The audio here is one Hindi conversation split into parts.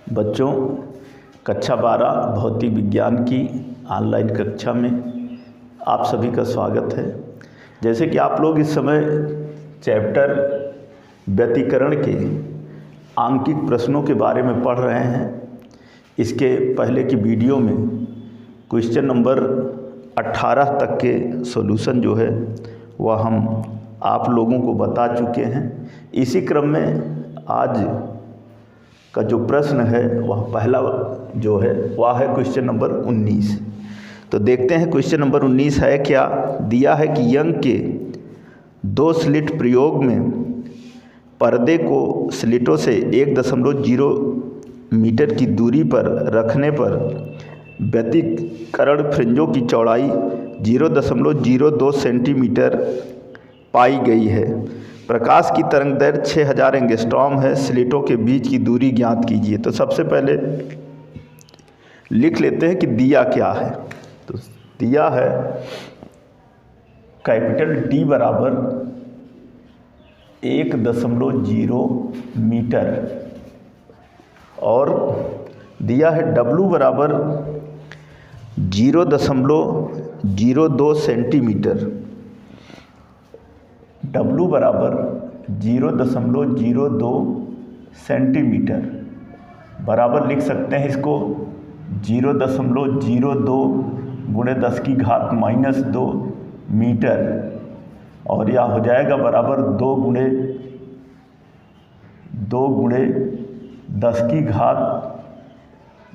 बच्चों, कक्षा 12 भौतिक विज्ञान की ऑनलाइन कक्षा में आप सभी का स्वागत है। जैसे कि आप लोग इस समय चैप्टर व्यतिकरण के आंकिक प्रश्नों के बारे में पढ़ रहे हैं। इसके पहले की वीडियो में क्वेश्चन नंबर 18 तक के सॉल्यूशन जो है वह हम आप लोगों को बता चुके हैं। इसी क्रम में आज का जो प्रश्न है वह पहला जो है वह है क्वेश्चन नंबर 19। तो देखते हैं क्वेश्चन नंबर 19 है क्या। दिया है कि यंग के 2 स्लिट प्रयोग में पर्दे को स्लिटों से 1.0 मीटर की दूरी पर रखने पर व्यतिकरण फ्रिंजों की चौड़ाई 0.02 सेंटीमीटर पाई गई है। प्रकाश की तरंगदैर्घ्य 6000 एंगस्ट्रॉम है। स्लिटों के बीच की दूरी ज्ञात कीजिए। तो सबसे पहले लिख लेते हैं कि दिया क्या है। तो दिया है कैपिटल डी बराबर 1.0 मीटर और दिया है डब्लू बराबर 0.02 सेंटीमीटर। W बराबर 0.02 सेंटीमीटर बराबर लिख सकते हैं इसको 0.02 गुणे 10 की घात -2 मीटर और यह हो जाएगा बराबर 2 गुणे 10 की घात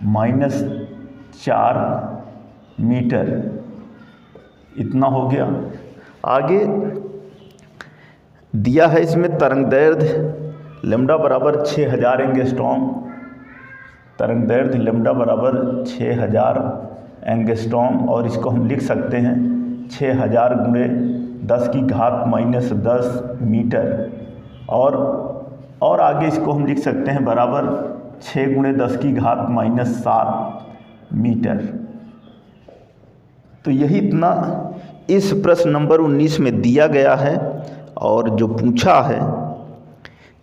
-4 मीटर। इतना हो गया। आगे दिया है इसमें तरंगदैर्घ्य लैम्डा बराबर 6000 एंगस्ट्रॉम। तरंगदैर्घ्य लैम्डा बराबर 6000 एंगस्ट्रॉम और इसको हम लिख सकते हैं 6000 गुणे 10 की घात -10 मीटर और आगे इसको हम लिख सकते हैं बराबर 6 गुणे 10 की घात -7 मीटर। तो यही इतना इस प्रश्न नंबर 19 में दिया गया है। और जो पूछा है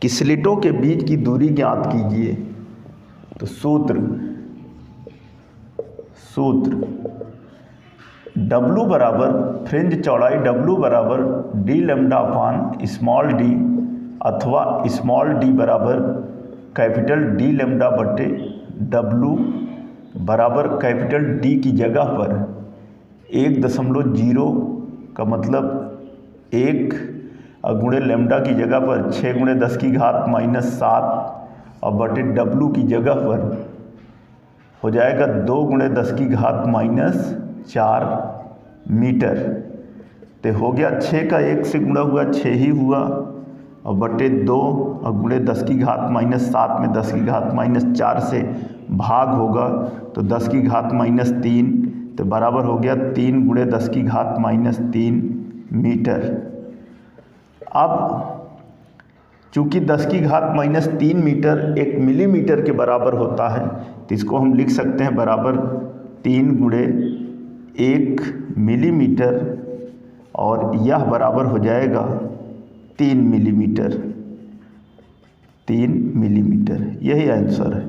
कि स्लिटों के बीच की दूरी ज्ञात कीजिए। तो सूत्र W बराबर फ्रिंज चौड़ाई W बराबर डी लैम्डा अपान स्मॉल डी अथवा स्मॉल डी बराबर कैपिटल डी लैम्डा बटे W बराबर कैपिटल डी की जगह पर 1.0 का मतलब 1 गुणे लैम्डा की जगह पर 6 गुणे 10 की घात -7 और बटे W की जगह पर हो जाएगा 2 गुणे 10 की घात -4 मीटर। तो हो गया 6 का 1 से गुणा हुआ 6 ही हुआ और बटे 2 और गुणे 10 की घात -7 में 10 की घात -4 से भाग होगा तो 10 की घात -3 तो बराबर हो गया 3 गुणे 10 की घात -3 मीटर। अब चूँकि 10 की घात -3 मीटर 1 मिलीमीटर के बराबर होता है तो इसको हम लिख सकते हैं बराबर 3 गुणे 1 मिलीमीटर और यह बराबर हो जाएगा 3 मिलीमीटर। यही आंसर है।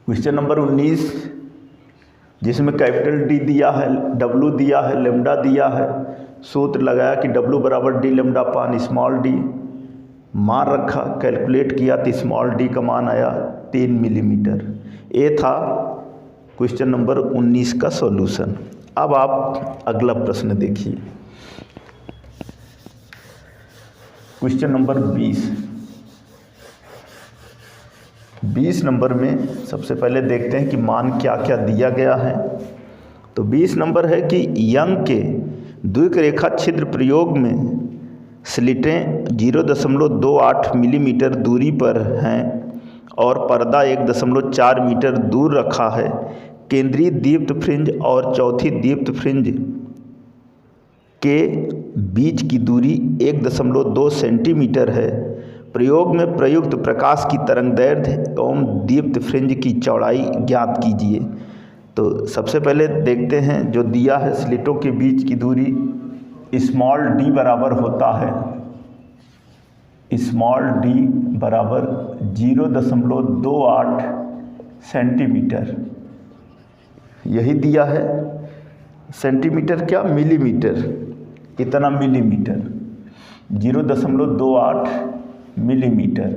क्वेश्चन नंबर 19 जिसमें कैपिटल डी दिया है, डब्लू दिया है, लैम्डा दिया है। सूत्र लगाया कि W बराबर डी लैम्डा पान स्मॉल डी, मान रखा, कैलकुलेट किया तो स्मॉल डी का मान आया 3 मिलीमीटर। ये था क्वेश्चन नंबर 19 का सॉल्यूशन। अब आप अगला प्रश्न देखिए। क्वेश्चन नंबर 20 नंबर में सबसे पहले देखते हैं कि मान क्या क्या दिया गया है। तो 20 नंबर है कि यंग के द्विरेखा छिद्र प्रयोग में स्लिटें 0.28 मिलीमीटर दूरी पर हैं और पर्दा 1.4 मीटर दूर रखा है। केंद्रीय दीप्त फ्रिंज और चौथी दीप्त फ्रिंज के बीच की दूरी 1.2 सेंटीमीटर है। प्रयोग में प्रयुक्त प्रकाश की तरंगदैर्घ्य एवं दीप्त फ्रिंज की चौड़ाई ज्ञात कीजिए। तो सबसे पहले देखते हैं जो दिया है स्लिटों के बीच की दूरी स्मॉल डी बराबर होता है स्मॉल डी बराबर 0.28 सेंटीमीटर, यही दिया है। सेंटीमीटर क्या, मिलीमीटर, इतना मिलीमीटर, 0.28 मिलीमीटर,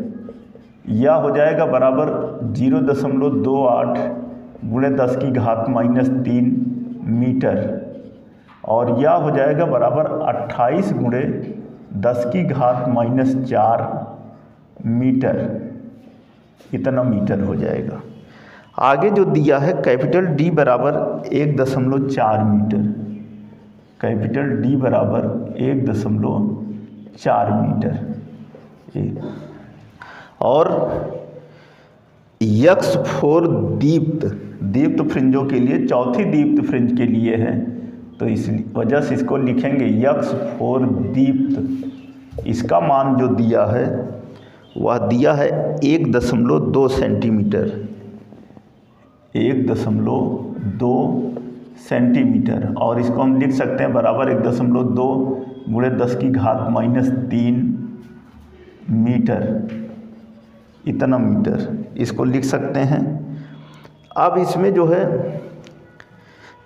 या हो जाएगा बराबर 0.28 गुणे 10 की घात -3 मीटर, और यह हो जाएगा बराबर 28 गुणे 10 की घात -4 मीटर, इतना मीटर हो जाएगा। आगे जो दिया है कैपिटल डी बराबर 1.4 मीटर, कैपिटल डी बराबर 1.4 मीटर, और x4 दीप्त फ्रिंजों के लिए, चौथी दीप्त फ्रिंज के लिए है, तो इस वजह से इसको लिखेंगे x4 दीप्त। इसका मान जो दिया है वह दिया है 1.2 सेंटीमीटर, 1.2 सेंटीमीटर, और इसको हम लिख सकते हैं बराबर 1.2 गुणे 10 की घात -3 मीटर, इतना मीटर, इसको लिख सकते हैं। अब इसमें जो है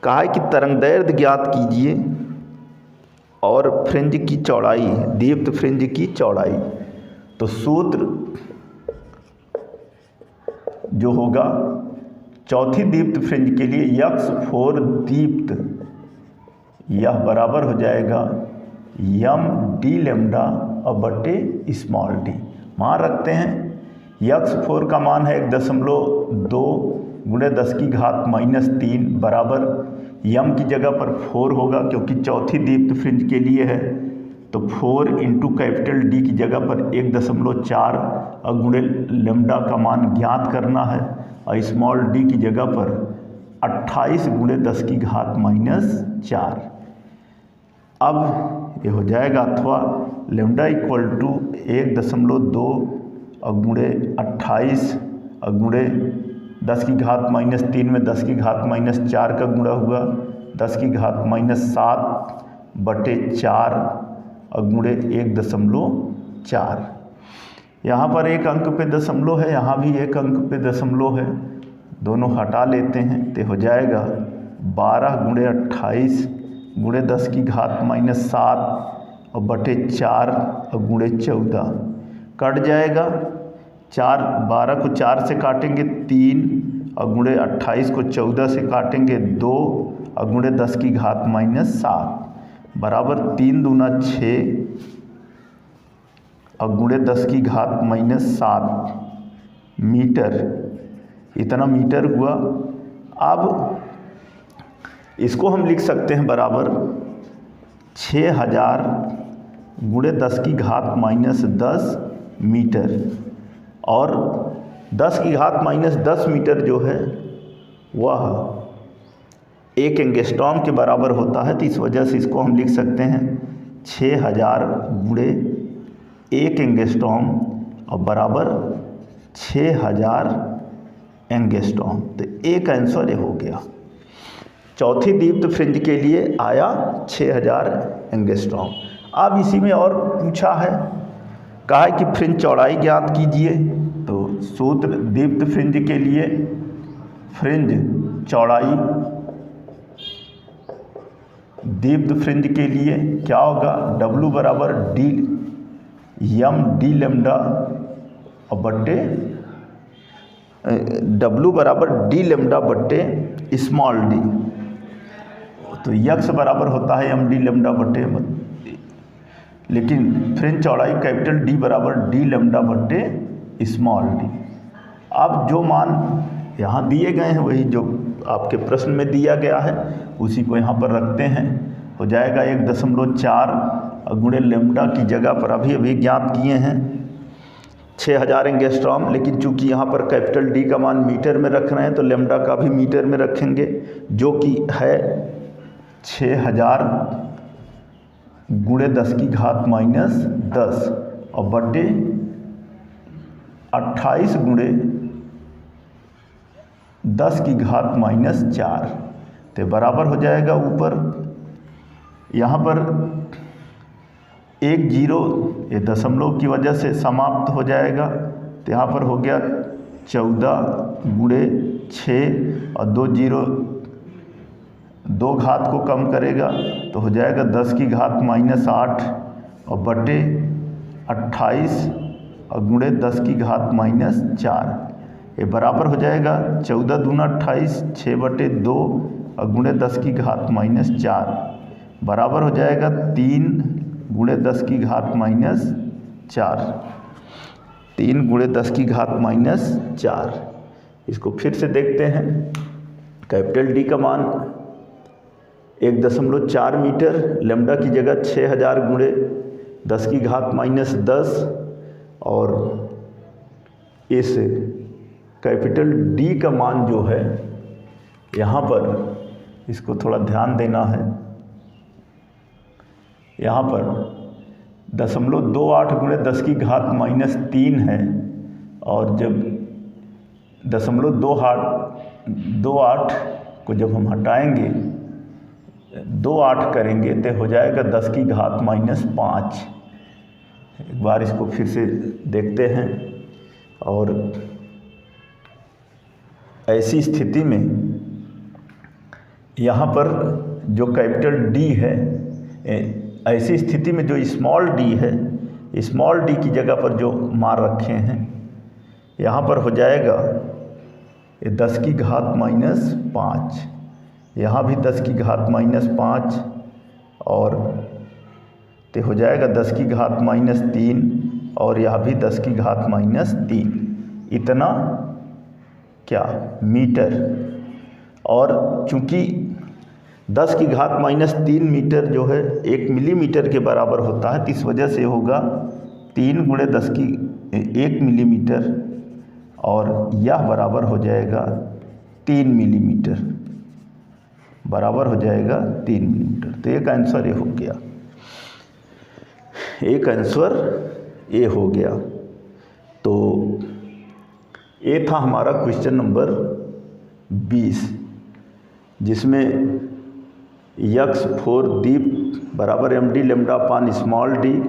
कहा है कि तरंगदैर्घ्य ज्ञात कीजिए और फ्रिंज की चौड़ाई, दीप्त फ्रिंज की चौड़ाई। तो सूत्र जो होगा चौथी दीप्त फ्रिंज के लिए x4 दीप्त, यह बराबर हो जाएगा m d लैम्डा बटे स्मॉल डी। मान रखते हैं x4 का मान है 1.2 गुणे 10 की घात -3 बराबर m की जगह पर 4 होगा, क्योंकि चौथी दीप्त फ्रिंज के लिए है, तो 4 इंटू कैपिटल डी की जगह पर 1.4 और गुणे लैम्डा का मान ज्ञात करना है, और स्मॉल डी की जगह पर 28 गुणे 10 की घात -4। अब ये हो जाएगा, अथवा लैम्डा इक्वल टू 1.2 और गुणे 28 और गुणे 10 की घात -3 में 10 की घात -4 का गुणा हुआ 10 की घात -7 बटे 4 और गुणे 1.4। यहाँ पर एक अंक पे दशमलव है, यहाँ भी एक अंक पे दशमलव है, दोनों हटा लेते हैं तो हो जाएगा 12 गुणे 28 गुणे 10 की घात -7 और बटे 4 और गुणे 14, कट जाएगा। 12 को 4 से काटेंगे 3 और गुणे 28 को 14 से काटेंगे 2 और गुणे 10 की घात -7 बराबर 3 दूना 6 और गुणे 10 की घात -7 मीटर, इतना मीटर हुआ। अब इसको हम लिख सकते हैं बराबर 6000 गुणे 10 की घात -10 मीटर, और 10 की घात -10 मीटर जो है वह 1 एंगस्ट्रॉम के बराबर होता है, तो इस वजह से इसको हम लिख सकते हैं 6000 गुणे 1 एंगस्ट्रॉम और बराबर 6000 एंगस्ट्रॉम। तो एक आंसर ये हो गया, चौथी दीप्त फ्रिंज के लिए आया 6000 एंगस्ट्रॉम। अब इसी में और पूछा है, कहा है कि फ्रिंज चौड़ाई ज्ञात कीजिए। तो सूत्र दीप्त फ्रिंज के लिए फ्रिंज चौड़ाई, दीप्त फ्रिंज के लिए क्या होगा, W बराबर m d लैम्डा और बट्टे W बराबर d लैम्डा बट्टे स्मॉल d, तो x बराबर होता है m d लैम्डा बट्टे, लेकिन फ्रिंज चौड़ाई कैपिटल D बराबर d लैम्डा बट्टे स्मॉल d। अब जो मान यहाँ दिए गए हैं वही जो आपके प्रश्न में दिया गया है उसी को यहाँ पर रखते हैं, हो जाएगा 1.4 और गुणे लैम्डा की जगह पर अभी ज्ञात किए हैं 6000 एंगस्ट्रॉम, लेकिन चूंकि यहाँ पर कैपिटल D का मान मीटर में रख रहे हैं तो लैम्डा का भी मीटर में रखेंगे, जो कि है 6000 गुणे 10 की घात -10 और बटे 28 गुणे 10 की घात -4, तो बराबर हो जाएगा ऊपर यहाँ पर एक जीरो ये दशमलव की वजह से समाप्त हो जाएगा, तो यहाँ पर हो गया 14 गुणे 6 और 2 जीरो 2 घात को कम करेगा तो हो जाएगा 10 की घात -8 और बटे 28 और गुणे 10 की घात -4, ये बराबर हो जाएगा 14 दूना 28, 6/2 और गुणे 10 की घात -4 बराबर हो जाएगा 3 गुणे 10 की घात -4, 3 गुणे 10 की घात -4। इसको फिर से देखते हैं। कैपिटल डी का मान 1.4 मीटर, लैम्डा की जगह 6000 गुणे 10 की घात -10 और इस कैपिटल डी का मान जो है यहाँ पर इसको थोड़ा ध्यान देना है। यहाँ पर 0.28 गुणे 10 की घात -3 है और जब 0.28 को जब हम हटाएंगे 28 करेंगे तो हो जाएगा 10 की घात -5। एक बार इसको फिर से देखते हैं। और ऐसी स्थिति में यहाँ पर जो कैपिटल डी है, ऐसी स्थिति में जो स्मॉल डी है, स्मॉल डी की जगह पर जो मार रखे हैं यहाँ पर हो जाएगा 10 की घात -5, यहाँ भी 10 की घात -5 और तो हो जाएगा 10 की घात -3 और यहाँ भी 10 की घात -3, इतना क्या मीटर। और चूँकि 10 की घात -3 मीटर जो है 1 मिलीमीटर के बराबर होता है, तो इस वजह से होगा 3 गुणे 10 की 1 मिलीमीटर और यह बराबर हो जाएगा 3 मिलीमीटर, बराबर हो जाएगा 3 मिलीमीटर। तो एक आंसर ये हो गया, एक आंसर ये हो गया। तो ये था हमारा क्वेश्चन नंबर 20, जिसमें x4 दीप बराबर md लैम्डा अपान स्मॉल डी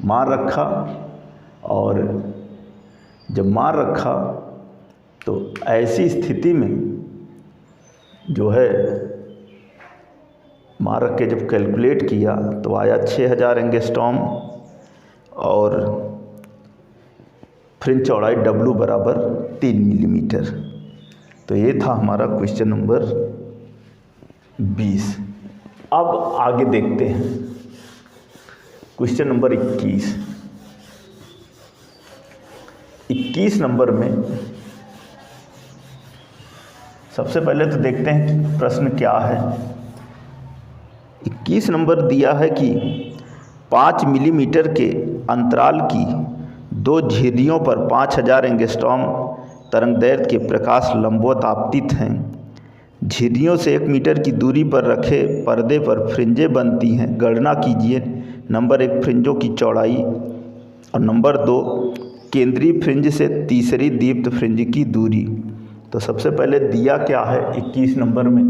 मार रखा, और जब मार रखा तो ऐसी स्थिति में जो है मार रख के जब कैलकुलेट किया तो आया 6000 एंगस्ट्रॉम और फ्रिंज चौड़ाई W बराबर 3 मिलीमीटर। तो ये था हमारा क्वेश्चन नंबर 20। अब आगे देखते हैं क्वेश्चन नंबर 21। 21 नंबर में सबसे पहले तो देखते हैं कि प्रश्न क्या है। 21 नंबर दिया है कि 5 मिलीमीटर के अंतराल की 2 झिर्रियों पर 5000 एंगस्ट्रॉम तरंगदैर्घ्य के प्रकाश लंबवत आपतित हैं। झिर्रियों से 1 मीटर की दूरी पर रखे पर्दे पर फ्रिंजें बनती हैं। गणना कीजिए नंबर 1 फ्रिंजों की चौड़ाई और नंबर 2 केंद्रीय फ्रिंज से तीसरी दीप्त फ्रिंज की दूरी। तो सबसे पहले दिया क्या है 21 नंबर में,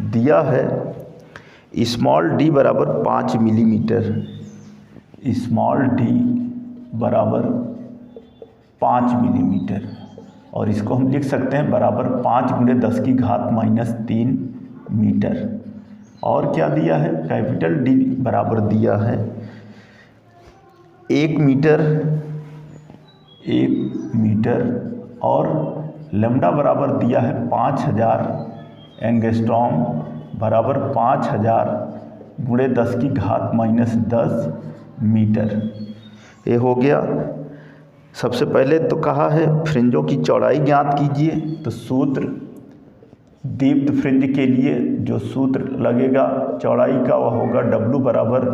दिया है स्मॉल डी बराबर 5 मिलीमीटर, स्मॉल डी बराबर 5 मिलीमीटर, और इसको हम लिख सकते हैं बराबर 5 गुणे 10 की घात -3 मीटर। और क्या दिया है, कैपिटल डी बराबर दिया है 1 मीटर और लैम्डा बराबर दिया है 5000 एंगस्ट्रॉम बराबर 5000 गुणे 10 की घात -10 मीटर। ये हो गया। सबसे पहले तो कहा है फ्रिंजों की चौड़ाई ज्ञात कीजिए, तो सूत्र दीप्त फ्रिंज के लिए जो सूत्र लगेगा चौड़ाई का वह होगा W बराबर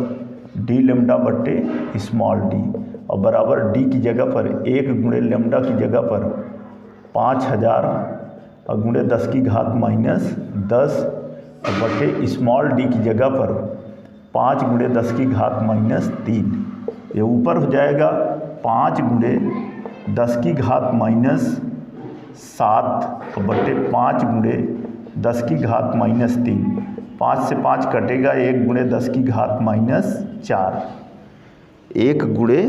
डी लैम्डा बट्टे स्मॉल डी, और बराबर डी की जगह पर 1 गुणे लैम्डा की जगह पर 5000 और गुणे 10 की घात -10 और बट्टे स्मॉल डी की जगह पर 5 गुणे 10 की घात -3। ये ऊपर हो जाएगा 5 गुणे 10 की घात -7 और बट्टे 5 गुणे 10 की घात -3। 5 से 5 कटेगा, 1 गुणे 10 की घात -4, 1 गुणे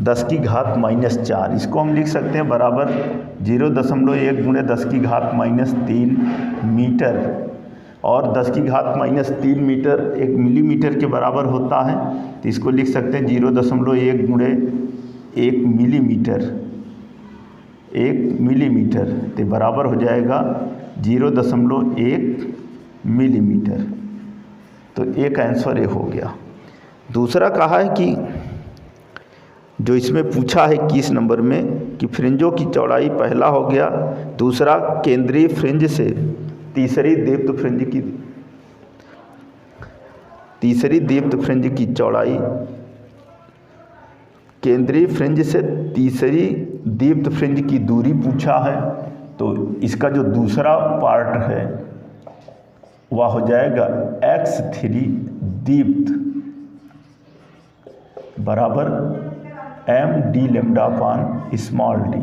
10 की घात -4। इसको हम लिख सकते हैं बराबर 0.1 गुणे 10 की घात -3 मीटर, और 10 की घात -3 मीटर 1 मिलीमीटर के बराबर होता है, तो इसको लिख सकते हैं 0.1 गुणे 1 मिलीमीटर, 1 मिलीमीटर, तो बराबर हो जाएगा 0.1 मिलीमीटर। तो एक आंसर ये हो गया। दूसरा कहा है कि जो इसमें पूछा है 21 नंबर में कि फ्रिंजों की चौड़ाई, पहला हो गया, दूसरा केंद्रीय फ्रिंज से तीसरी दीप्त फ्रिंज की चौड़ाई, केंद्रीय फ्रिंज से तीसरी दीप्त फ्रिंज की दूरी पूछा है। तो इसका जो दूसरा पार्ट है वह हो जाएगा x3 दीप्त बराबर m d लैम्डा अपान स्मॉल d,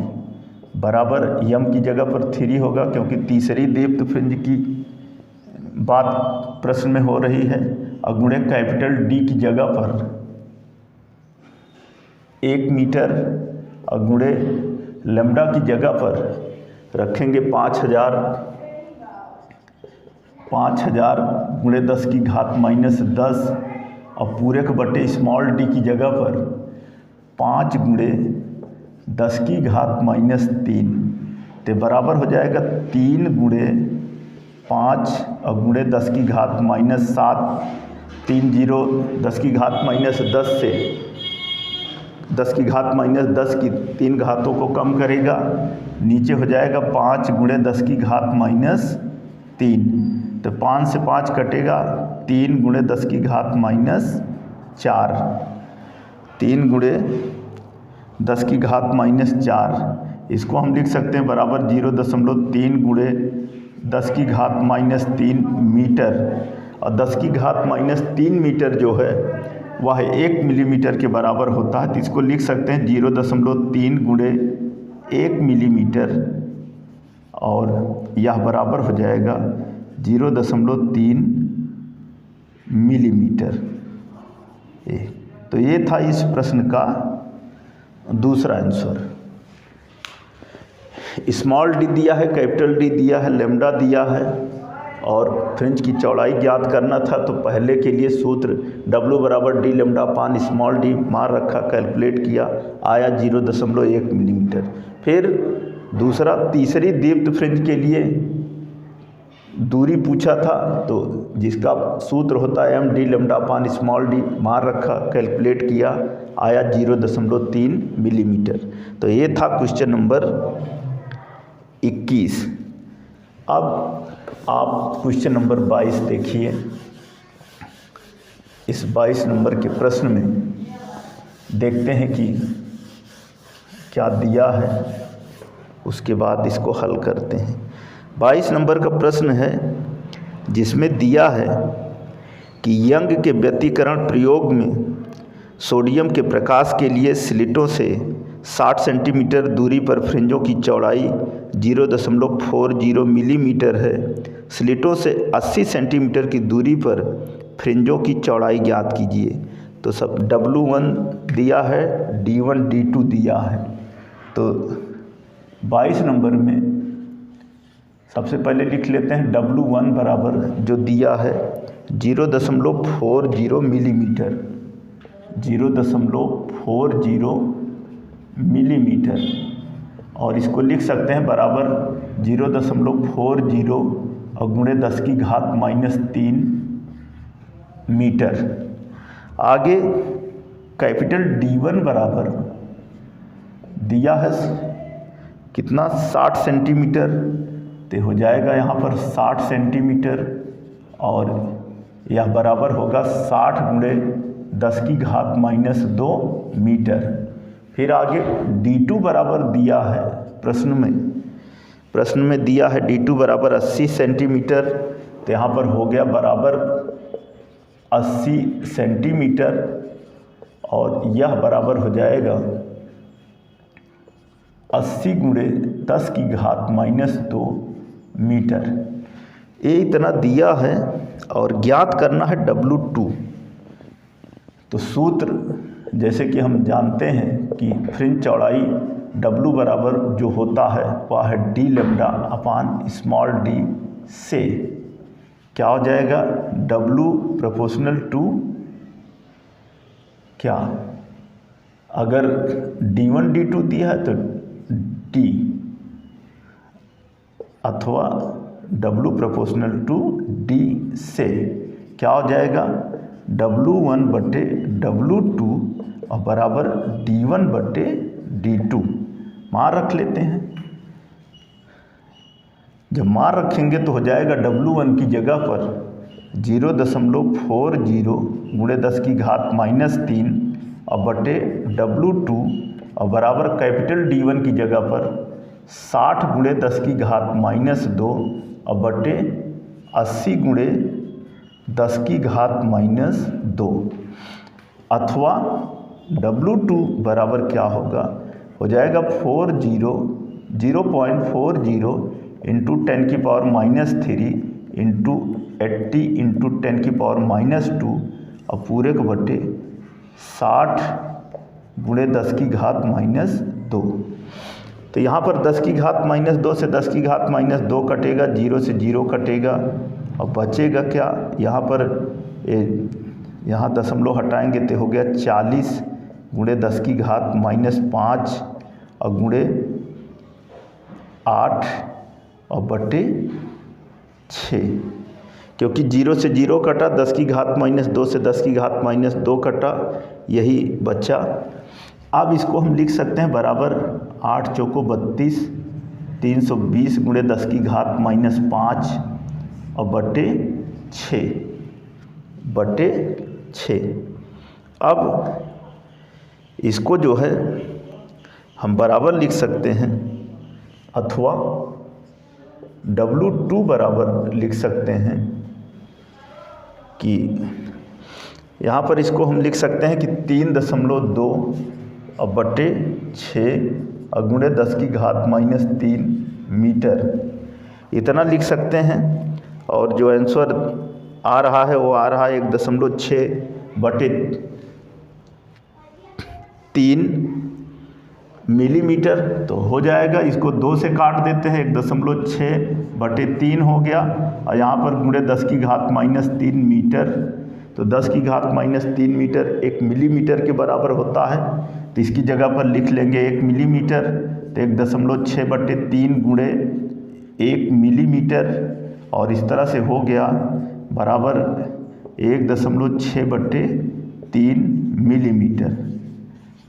बराबर m की जगह पर 3 होगा क्योंकि तीसरी दीप्त फ्रिंज की बात प्रश्न में हो रही है, और गुणे कैपिटल D की जगह पर 1 मीटर, और गुणे लैम्डा की जगह पर रखेंगे 5000 गुणे 10 की घात -10, और पूरे के बटे स्मॉल d की जगह पर 5 गुणे 10 की घात -3, तो बराबर हो जाएगा 3 गुणे 5 और गुणे 10 की घात -7, 3 0 10 की घात -10 से 10 की घात -10 की 3 घातों को कम करेगा, नीचे हो जाएगा 5 गुणे 10 की घात -3, तो 5 से 5 कटेगा, 3 गुणे 10 की घात -4, 3 गुणे 10 की घात -4, इसको हम लिख सकते हैं बराबर 0.3 गुणे 10 की घात -3 मीटर, और 10 की घात -3 मीटर जो है वह 1 मिलीमीटर के बराबर होता है, तो इसको लिख सकते हैं 0.3 गुणे 1 मिलीमीटर, और यह बराबर हो जाएगा 0.3 मिलीमीटर। तो ये था इस प्रश्न का दूसरा आंसर। स्मॉल डी दिया है, कैपिटल डी दिया है, लैम्डा दिया है, और फ्रिंज की चौड़ाई ज्ञात करना था, तो पहले के लिए सूत्र W बराबर डी लैम्डा अपान स्मॉल डी मार रखा, कैलकुलेट किया, आया 0.1 मिलीमीटर। फिर दूसरा तीसरी दीप्त फ्रिंज के लिए दूरी पूछा था, तो जिसका सूत्र होता है m d लैम्डा अपान स्मॉल डी मार रखा, कैलकुलेट किया, आया 0.3 मिलीमीटर। तो ये था क्वेश्चन नंबर 21। अब आप क्वेश्चन नंबर 22 देखिए। इस 22 नंबर के प्रश्न में देखते हैं कि क्या दिया है, उसके बाद इसको हल करते हैं। 22 नंबर का प्रश्न है जिसमें दिया है कि यंग के व्यतिकरण प्रयोग में सोडियम के प्रकाश के लिए स्लिटों से 60 सेंटीमीटर दूरी पर फ्रिंजों की चौड़ाई 0.40 मिलीमीटर है। स्लिटों से 80 सेंटीमीटर की दूरी पर फ्रिंजों की चौड़ाई ज्ञात कीजिए। तो सब W1 दिया है, D1 D2 दिया है। तो 22 नंबर में सबसे पहले लिख लेते हैं W1 बराबर जो दिया है 0.40 मिलीमीटर, 0.40 मिलीमीटर, और इसको लिख सकते हैं बराबर 0.40 और गुणे 10 की घात -3 मीटर। आगे कैपिटल D1 बराबर दिया है कितना 60 सेंटीमीटर, तो हो जाएगा यहाँ पर 60 सेंटीमीटर, और यह बराबर होगा 60 गुणे 10 की घात -2 मीटर। फिर आगे D2 बराबर दिया है प्रश्न में दिया है D2 बराबर 80 सेंटीमीटर, तो यहाँ पर हो गया बराबर 80 सेंटीमीटर, और यह बराबर हो जाएगा 80 गुणे 10 की घात -2 मीटर। ये इतना दिया है और ज्ञात करना है W2। तो सूत्र जैसे कि हम जानते हैं कि फ्रिंज चौड़ाई W बराबर जो होता है वह है d लैम्डा अपान स्मॉल d से क्या हो जाएगा, W प्रोपोर्शनल टू क्या, अगर D1 D2 दिया है तो D अथवा W प्रोपोर्शनल टू D से क्या हो जाएगा, W1 बटे W2 और बराबर D1 बटे D2। मान रख लेते हैं। जब मान रखेंगे तो हो जाएगा W1 की जगह पर 0.40 गुणे 10 की घात -3 और बटे W2 और बराबर कैपिटल D1 की जगह पर 60 गुणे 10 की घात -2 और बटे 80 गुणे 10 की घात -2 अथवा W2 बराबर क्या होगा, हो जाएगा 0.40 इंटू 10 की पावर -3 इंटू 80 इंटू 10 की पावर -2 और पूरे को बटे 60 गुणे 10 की घात -2। तो यहाँ पर 10 की घात -2 से 10 की घात -2 कटेगा, 0 से 0 कटेगा और बचेगा क्या, यहाँ पर यहाँ दशमलव हटाएंगे तो हो गया 40 गुणे 10 की घात -5 और गुणे 8 और बटे 6, क्योंकि 0 से 0 कटा, 10 की घात -2 से 10 की घात -2 कटा, यही बचा। अब इसको हम लिख सकते हैं बराबर 8 चौको 32, 320 गुणे 10 की घात -5 और बटे 6। अब इसको जो है हम बराबर लिख सकते हैं अथवा W2 बराबर लिख सकते हैं कि यहाँ पर इसको हम लिख सकते हैं कि 3.2 और बटे 6 और गुणे 10 की घात -3 मीटर, इतना लिख सकते हैं। और जो आंसर आ रहा है वो आ रहा है 1.6 बटे 3 मिलीमीटर। तो हो जाएगा, इसको 2 से काट देते हैं, 1.6 बटे 3 हो गया और यहाँ पर गुणे 10 की घात -3 मीटर। तो 10 की घात -3 मीटर 1 मिलीमीटर के बराबर होता है, तो इसकी जगह पर लिख लेंगे 1 मिलीमीटर। तो 1.6 बटे 3 गुणे 1 मिलीमीटर और इस तरह से हो गया बराबर 1.6 बटे 3 मिलीमीटर।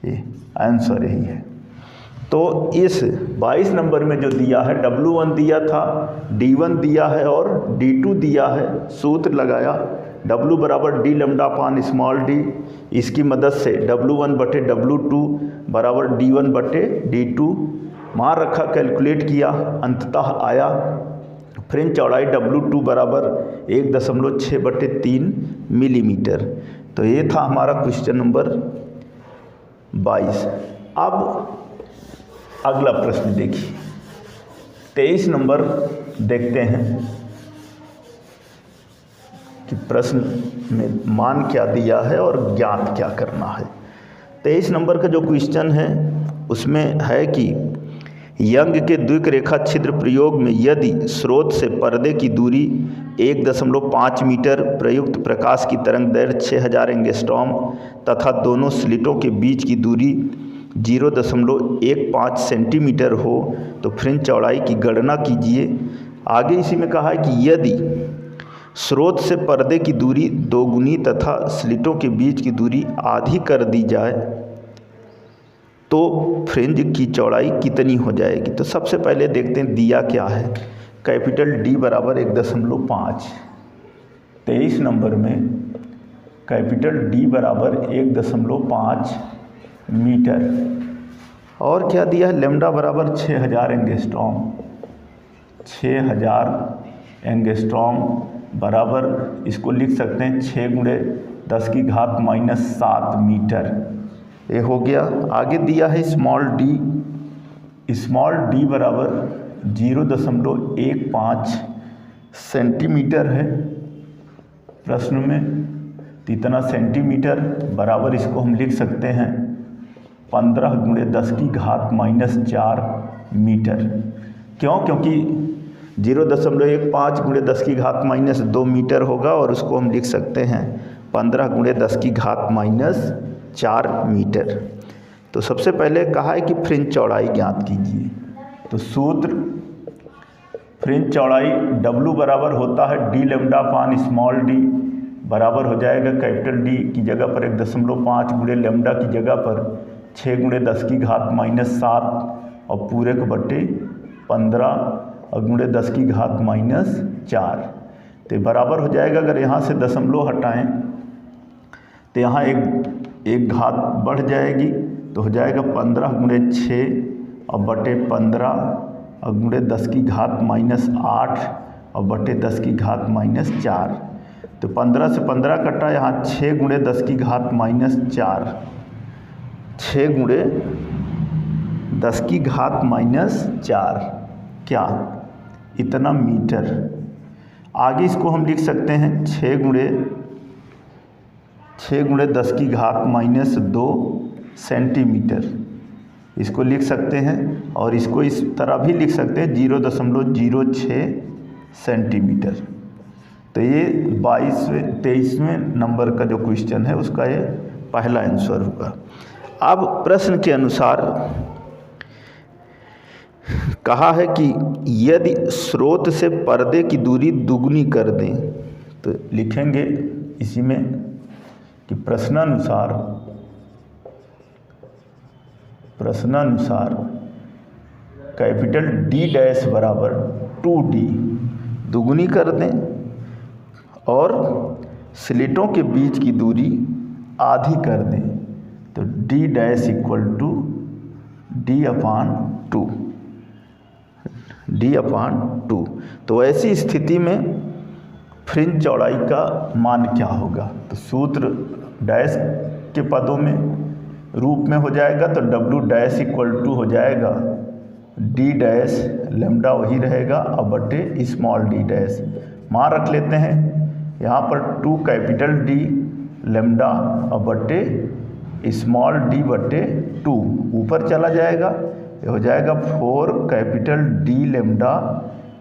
ये आंसर यही है। तो इस 22 नंबर में जो दिया है, W1 दिया था, D1 दिया है और D2 दिया है, सूत्र लगाया W बराबर d लैम्डा अपान स्मॉल d, इसकी मदद से W1 बटे W2 बराबर D1 बटे D2 मान रखा, कैलकुलेट किया, अंततः आया फ्रिंज चौड़ाई W2 बराबर 1.6 बटे 3 मिलीमीटर। तो ये था हमारा क्वेश्चन नंबर 22। अब अगला प्रश्न देखिए, 23 नंबर देखते हैं कि प्रश्न में मान क्या दिया है और ज्ञात क्या करना है। 23 नंबर का जो क्वेश्चन है उसमें है कि यंग के द्विक रेखा छिद्र प्रयोग में यदि स्रोत से पर्दे की दूरी 1.5 मीटर, प्रयुक्त प्रकाश की तरंग दैर्घ्य 6000 एंगस्ट्रॉम तथा दोनों स्लिटों के बीच की दूरी 0.15 सेंटीमीटर हो तो फ्रिंज चौड़ाई की गणना कीजिए। आगे इसी में कहा है कि यदि स्रोत से पर्दे की दूरी 2 गुनी तथा स्लिटों के बीच की दूरी आधी कर दी जाए तो फ्रिंज की चौड़ाई कितनी हो जाएगी। तो सबसे पहले देखते हैं दिया क्या है, कैपिटल D बराबर 1.5। 23 नंबर में कैपिटल D बराबर 1.5 मीटर और क्या दिया है, लैम्डा बराबर 6000 एंगस्ट्रॉम। 6000 एंगस्ट्रॉम बराबर इसको लिख सकते हैं 6 गुणे 10 की घात -7 मीटर, ये हो गया। आगे दिया है स्मॉल d बराबर 0.15 सेंटीमीटर है प्रश्न में, तो इतना सेंटीमीटर बराबर इसको हम लिख सकते हैं 15 गुणे 10 की घात -4 मीटर। क्यों? क्योंकि 0.15 गुणे 10 की घात -2 मीटर होगा और उसको हम लिख सकते हैं 15 गुणे 10 की घात -4 मीटर। तो सबसे पहले कहा है कि फ्रिंज चौड़ाई ज्ञात कीजिए। तो सूत्र फ्रिंज चौड़ाई W बराबर होता है d लैम्डा अपान स्मॉल d, बराबर हो जाएगा कैपिटल D की जगह पर 1.5 गुणे लैम्डा की जगह पर 6 गुणे 10 की घात -7 और पूरे को बटे 15 और गुणे 10 की घात -4। तो बराबर हो जाएगा, अगर यहाँ से दशमलव हटाएं तो यहाँ एक घात बढ़ जाएगी, तो हो जाएगा 15 गुणे 6 और बटे 15 और गुणे 10 की घात -8 और बटे 10 की घात -4। तो 15 से 15 कटा, यहाँ 6 गुणे 10 की घात -4, 6 गुणे 10 की घात -4 क्या? इतना मीटर। आगे इसको हम लिख सकते हैं 6 गुणे 10 की घात -2 सेंटीमीटर, इसको लिख सकते हैं। और इसको इस तरह भी लिख सकते हैं 0.06 सेंटीमीटर। तो ये 23वें नंबर का जो क्वेश्चन है उसका ये पहला आंसर होगा। अब प्रश्न के अनुसार कहा है कि यदि स्रोत से पर्दे की दूरी दुगनी कर दें, तो लिखेंगे इसी में कि प्रश्नानुसार कैपिटल D डैश बराबर 2D दुगुनी कर दें और स्लिटों के बीच की दूरी आधी कर दें, तो D dash equal to D/2। तो ऐसी स्थिति में फ्रिंज चौड़ाई का मान क्या होगा? तो सूत्र डैश के पदों में रूप में हो जाएगा, तो W डैश इक्वल टू हो जाएगा D डैश, लैम्डा वही रहेगा और बटे स्मॉल d डैश। मान रख लेते हैं यहाँ पर 2 कैपिटल D लैम्डा और बटे स्मॉल d बटे 2, ऊपर चला जाएगा, ये हो जाएगा 4 कैपिटल D लैम्डा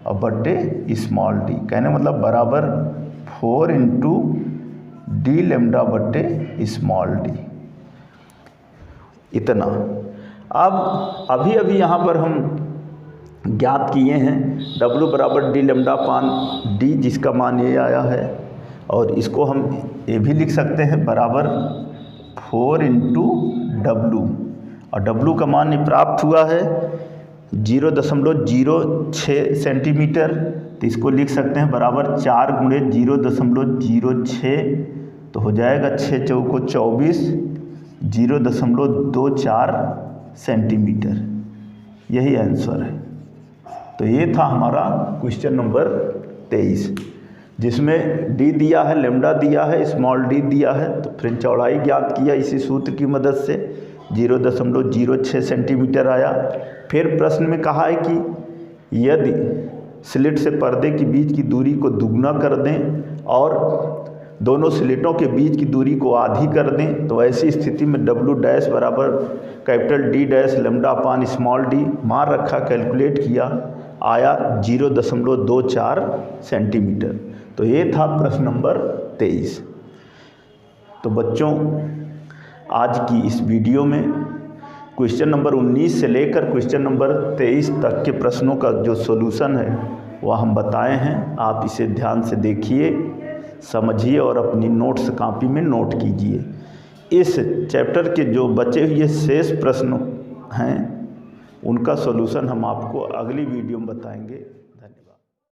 और बटे स्मॉल d। कहने मतलब बराबर 4 इंटू D लैम्डा बटे स्मॉल d, इतना। अब अभी यहाँ पर हम ज्ञात किए हैं W बराबर D लैम्डा अपान D, जिसका मान ये आया है, और इसको हम ये भी लिख सकते हैं बराबर 4 इंटू W, और W का मान ये प्राप्त हुआ है 0.06 सेंटीमीटर, तो इसको लिख सकते हैं बराबर 4 गुणे 0.06, तो हो जाएगा 6 चौको 24, 0.24 सेंटीमीटर, यही आंसर है। तो ये था हमारा क्वेश्चन नंबर 23, जिसमें D दिया है, लैम्डा दिया है, स्मॉल d दिया है, तो फ्रिंज चौड़ाई ज्ञात किया इसी सूत्र की मदद से, 0.06 सेंटीमीटर आया। फिर प्रश्न में कहा है कि यदि स्लिट से पर्दे के बीच की दूरी को दुगना कर दें और दोनों स्लिटों के बीच की दूरी को आधी कर दें, तो ऐसी स्थिति में W डैश बराबर कैपिटल D डैश लैम्डा अपान स्मॉल d, मान रखा, कैलकुलेट किया, आया 0.24 सेंटीमीटर। तो ये था प्रश्न नंबर 23। तो बच्चों, आज की इस वीडियो में क्वेश्चन नंबर 19 से लेकर क्वेश्चन नंबर 23 तक के प्रश्नों का जो सॉल्यूशन है वह हम बताए हैं। आप इसे ध्यान से देखिए, समझिए और अपनी नोट्स कॉपी में नोट कीजिए। इस चैप्टर के जो बचे हुए शेष प्रश्न हैं उनका सॉल्यूशन हम आपको अगली वीडियो में बताएंगे।